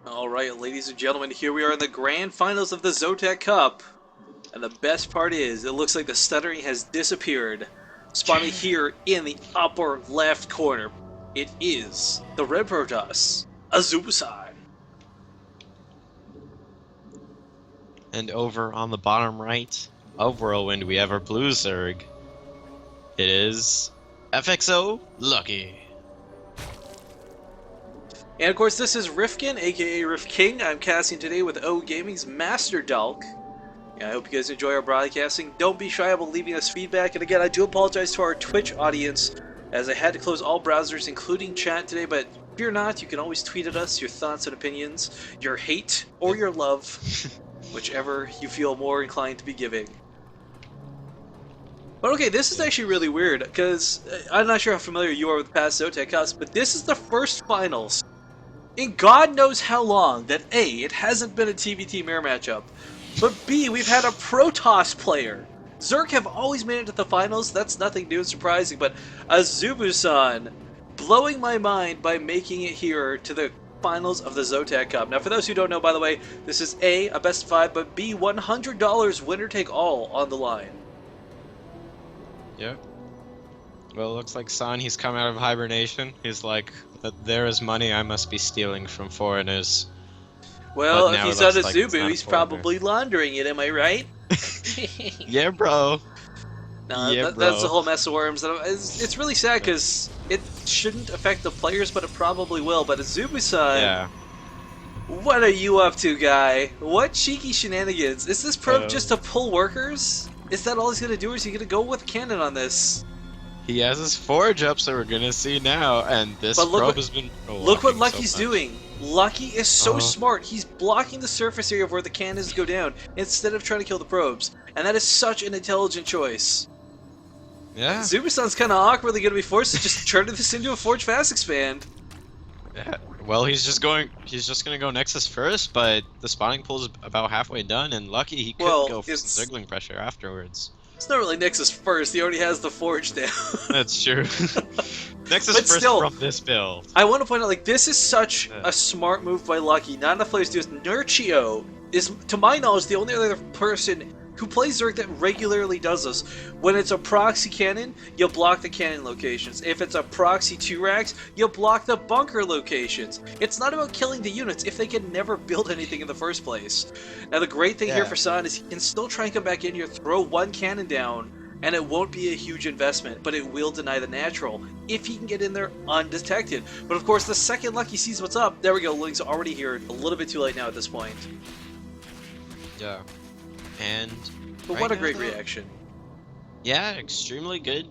Alright, ladies and gentlemen, here we are in the grand finals of the ZOTAC Cup. And the best part is, it looks like the stuttering has disappeared. Spawning here in the upper left corner, it is the Red Protoss, AZUBUSan. And over on the bottom right of Whirlwind, we have our blue Zerg. It is FXOLucky. And of course, this is Rifkin, aka Rif King. I'm casting today with O Gaming's Master Dalk. Yeah, I hope you guys enjoy our broadcasting. Don't be shy about leaving us feedback. And again, I do apologize to our Twitch audience, as I had to close all browsers, including chat today. But fear not, you can always tweet at us your thoughts and opinions, your hate or your love, whichever you feel more inclined to be giving. But okay, this is actually really weird, because I'm not sure how familiar you are with past ZOTAC Cups, but this is the first finals in God knows how long that A, it hasn't been a TVT mirror matchup, but B, we've had a Protoss player. Zerg have always made it to the finals, that's nothing new and surprising, but AZUBUSan blowing my mind by making it here to the finals of the ZOTAC Cup. Now for those who don't know, by the way, this is A, a best of 5, but B, $100 winner take all on the line. Yep. Well, it looks like San, he's come out of hibernation. He's like, there is money I must be stealing from foreigners. Well, if he's on a Zubu, he's probably laundering it, am I right? Yeah, bro. No, yeah, that's the whole mess of worms. It's really sad because it shouldn't affect the players, but it probably will. But AZUBUSan, Yeah. What are you up to, guy? What cheeky shenanigans? Is this probe just to pull workers? Is that all he's gonna do, or is he gonna go with cannon on this? He has his forge up, so we're gonna see now, and this probe has been. Look what Lucky's doing. Lucky is so smart. He's blocking the surface area of where the cannons go down instead of trying to kill the probes, and that is such an intelligent choice. Yeah. AZUBUSan's kind of awkwardly going to be forced to just turn this into a Forge Fast Expand. Yeah. Well, he's just gonna go Nexus first, but the spawning pool is about halfway done, and Lucky he could go for some Zergling pressure afterwards. It's not really Nexus first. He already has the Forge down. That's true. Nexus first from this build. I want to point out, like, this is such a smart move by Lucky. Not enough players do this. Nurchio is, to my knowledge, the only other person who plays Zerg that regularly does this. When it's a proxy cannon, you'll block the cannon locations. If it's a proxy 2-racks, you'll block the bunker locations. It's not about killing the units if they can never build anything in the first place. Now the great thing here for San is he can still try and come back in here, throw one cannon down, and it won't be a huge investment, but it will deny the natural if he can get in there undetected. But of course, the second Lucky sees what's up, there we go, Link's already here. A little bit too late now at this point. Yeah. And but what a great reaction. Yeah, extremely good.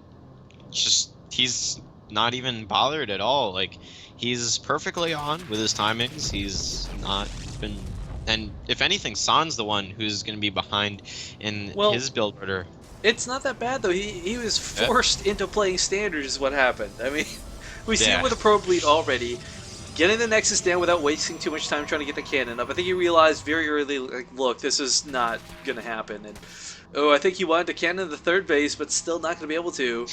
Just he's not even bothered at all. Like, he's perfectly on with his timings. He's not been, and if anything, San's the one who's going to be behind in his build order. It's not that bad though. He was forced into playing standard is what happened. I mean, we see him with a probe lead already. Getting the Nexus down without wasting too much time trying to get the cannon up. I think he realized very early, like, look, this is not going to happen. And I think he wanted to cannon the third base, but still not going to be able to.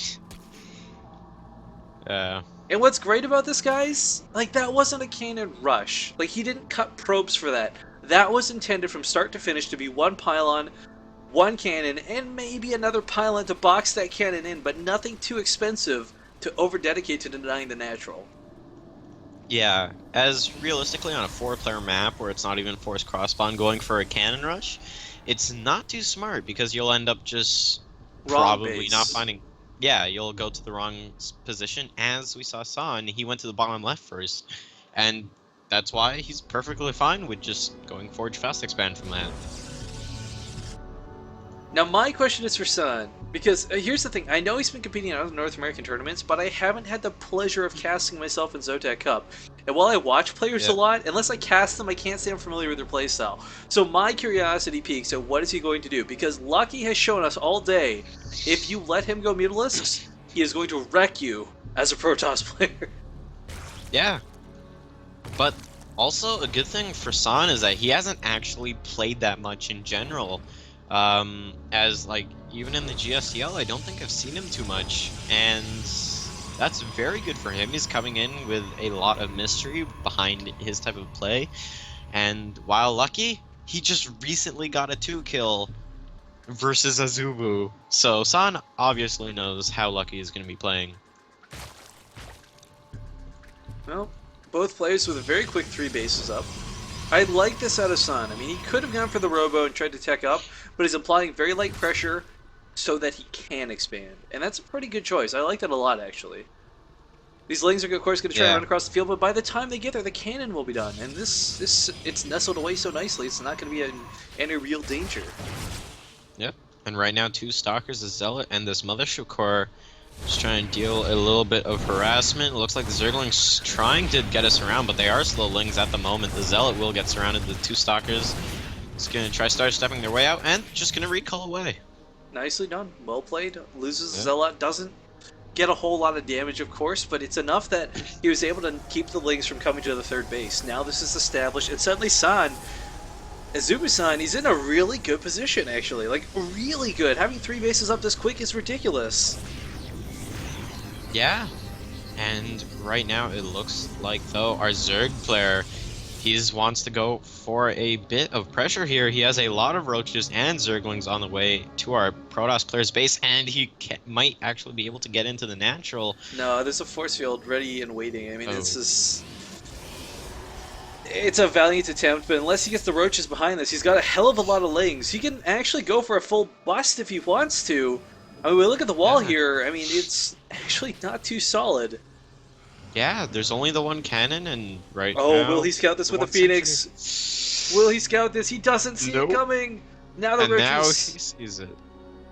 Yeah. And what's great about this, guys, like, that wasn't a cannon rush. Like, he didn't cut probes for that. That was intended from start to finish to be one pylon, one cannon, and maybe another pylon to box that cannon in, but nothing too expensive to over-dedicate to denying the natural. Yeah, as realistically on a 4-player map where it's not even forced cross-spawn going for a cannon rush, it's not too smart because you'll end up just probably not finding... Yeah, you'll go to the wrong position. As we saw San, he went to the bottom left first, and that's why he's perfectly fine with just going Forge Fast Expand from that. Now my question is for San, because here's the thing, I know he's been competing in other North American tournaments, but I haven't had the pleasure of casting myself in ZOTAC Cup. And while I watch players a lot, unless I cast them, I can't say I'm familiar with their playstyle. So my curiosity peaks at what is he going to do, because Lucky has shown us all day, if you let him go Mutalisks, he is going to wreck you as a Protoss player. Yeah, but also a good thing for San is that he hasn't actually played that much in general. As, like, even in the GSCL, I don't think I've seen him too much, and that's very good for him. He's coming in with a lot of mystery behind his type of play, And while Lucky, he just recently got a 2-kill versus Azubu. So San obviously knows how Lucky is going to be playing. Well, both players with a very quick 3 bases up. I like this out of San. I mean, he could have gone for the Robo and tried to tech up, but he's applying very light pressure so that he can expand. And that's a pretty good choice. I like that a lot, actually. These Lings are, of course, going to try to run across the field, but by the time they get there, the cannon will be done. And it's nestled away so nicely, it's not going to be in any real danger. Yep. And right now, 2 Stalkers, a Zealot, and this Mothership Core just trying to deal a little bit of harassment. It looks like the Zerglings trying to get us around, but they are slow Lings at the moment. The Zealot will get surrounded. The 2 Stalkers is going to try start stepping their way out, and just going to recall away. Nicely done. Well played. Loses Zealot. Doesn't get a whole lot of damage, of course, but it's enough that he was able to keep the Lings from coming to the 3rd base. Now this is established, and suddenly San, AZUBUSan, he's in a really good position, actually. Like, really good. Having 3 bases up this quick is ridiculous. Yeah. And right now it looks like, though, our Zerg player, he wants to go for a bit of pressure here. He has a lot of Roaches and Zerglings on the way to our Protoss player's base, and he might actually be able to get into the natural. No, there's a force field ready and waiting. I mean, this is... It's a valiant attempt, but unless he gets the Roaches behind this, he's got a hell of a lot of Lings. He can actually go for a full bust if he wants to. I mean, we look at the wall here, I mean, it's actually not too solid. Yeah, there's only the 1 cannon, and now... Oh, will he scout this with a Phoenix? Will he scout this? He doesn't see it coming! Now the Roaches... now he sees it.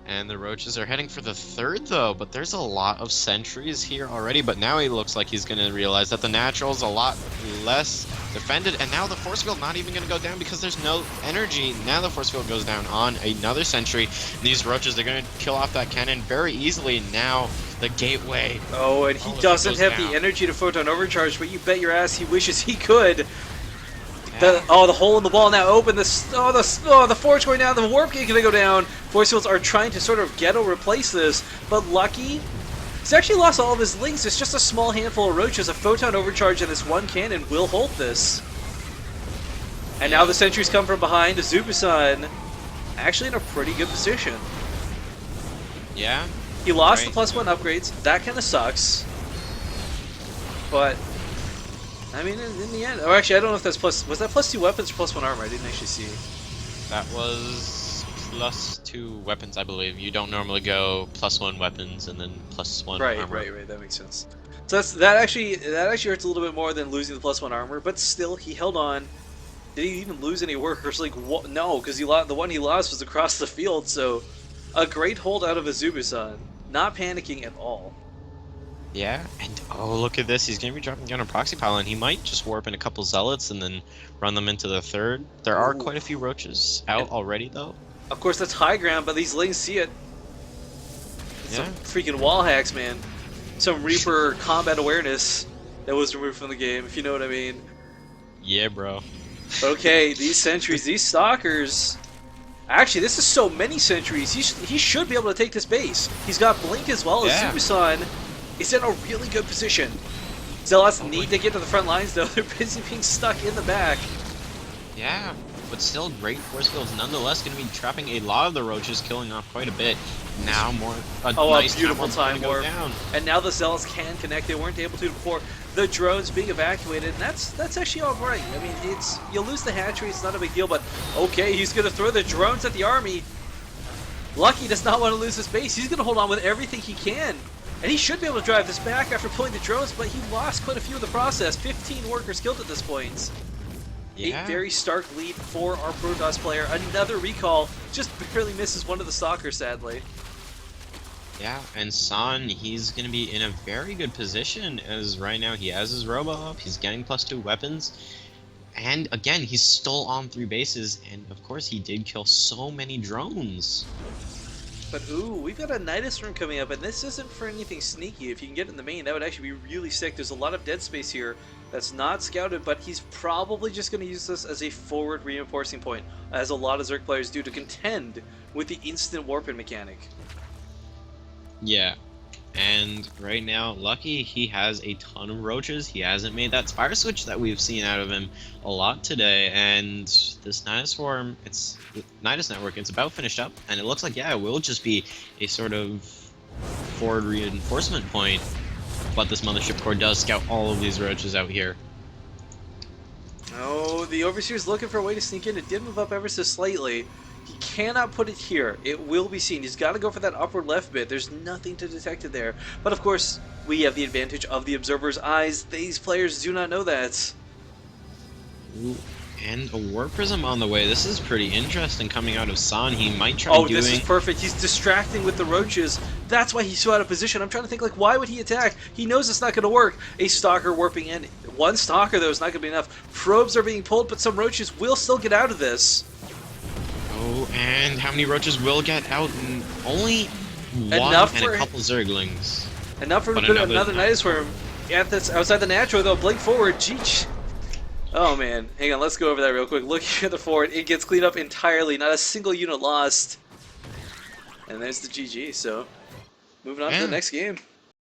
And the Roaches are heading for the 3rd, though, but there's a lot of sentries here already, but now he looks like he's going to realize that the natural's a lot less defended, and now the force field not even going to go down because there's no energy. Now the force field goes down on another sentry. These Roaches, they're going to kill off that cannon very easily. Now the gateway. Oh, and he doesn't have the energy to photon overcharge, but you bet your ass he wishes he could. The hole in the wall now open. The forge going down. The warp gate gonna go down. Force fields are trying to sort of ghetto replace this, but Lucky, he's actually lost all of his Lings. It's just a small handful of Roaches. A photon overcharge and this 1 cannon will hold this. And now the sentries come from behind. AZUBUSan actually in a pretty good position. Yeah. He lost the +1 upgrades. That kind of sucks. But I mean, in the end, or actually, I don't know if that's was that +2 weapons or +1 armor? I didn't actually see. That was +2 weapons, I believe. You don't normally go +1 weapons and then +1 armor. Right. That makes sense. So that actually hurts a little bit more than losing the +1 armor, but still, he held on. Did he even lose any workers? Like, what? No, because the one he lost was across the field. So, a great hold out of AZUBUSan, not panicking at all. Yeah, and oh, look at this. He's going to be dropping down a proxy pylon. He might just warp in a couple Zealots and then run them into the 3rd. There are quite a few Roaches out already, though. Of course, that's high ground, but these Lings see it. Some freaking wall hacks, man. Some Reaper combat awareness that was removed from the game, if you know what I mean. Yeah, bro. Okay, these sentries, these Stalkers... Actually, this is so many sentries. He should be able to take this base. He's got Blink as well as AZUBUSan. Is in a really good position. Zealots need to get to the front lines, though. They're busy being stuck in the back. Yeah, but still great force fields. Nonetheless, going to be trapping a lot of the Roaches, killing off quite a bit. Now a nice beautiful time warp. Down. And now the Zealots can connect. They weren't able to before. The drones being evacuated, and that's actually all right. I mean, you lose the hatchery, it's not a big deal, but okay, he's going to throw the drones at the army. Lucky does not want to lose his base. He's going to hold on with everything he can. And he should be able to drive this back after pulling the drones, but he lost quite a few in the process. 15 workers killed at this point. Yeah. A very stark lead for our Protoss player. Another recall, just barely misses one of the Stalkers, sadly. Yeah, and San, he's going to be in a very good position, as right now he has his Robo up, he's getting +2 weapons, and again, he's still on 3 bases, and of course he did kill so many drones. But ooh, we've got a Nidus room coming up, and this isn't for anything sneaky. If you can get in the main, that would actually be really sick. There's a lot of dead space here that's not scouted, but he's probably just going to use this as a forward reinforcing point, as a lot of Zerg players do, to contend with the instant warping mechanic. Yeah, And right now, Lucky, he has a ton of roaches. He hasn't made that Spire Switch that we've seen out of him a lot today. And this Nidus Swarm, it's Nidus Network, it's about finished up. And it looks like, yeah, it will just be a sort of forward reinforcement point. But this Mothership Core does scout all of these roaches out here. Oh, the Overseer's looking for a way to sneak in. It did move up ever so slightly. He cannot put it here. It will be seen. He's got to go for that upward left bit. There's nothing to detect it there. But of course, we have the advantage of the observer's eyes. These players do not know that. Ooh, and a Warp Prism on the way. This is pretty interesting coming out of San. He might try doing... Oh, this is perfect. He's distracting with the roaches. That's why he's so out of position. I'm trying to think, like, why would he attack? He knows it's not going to work. A Stalker warping in. One Stalker, though, is not going to be enough. Probes are being pulled, but some roaches will still get out of this. Oh, and how many roaches will get out? Only one Enough and for a couple Zerglings. Enough for him to put another Nidus Swarm at this outside the natural, though. Blink forward. Jeech. Oh, man. Hang on. Let's go over that real quick. Looking at the forward, it gets cleaned up entirely. Not a single unit lost. And there's the GG, so moving on to the next game.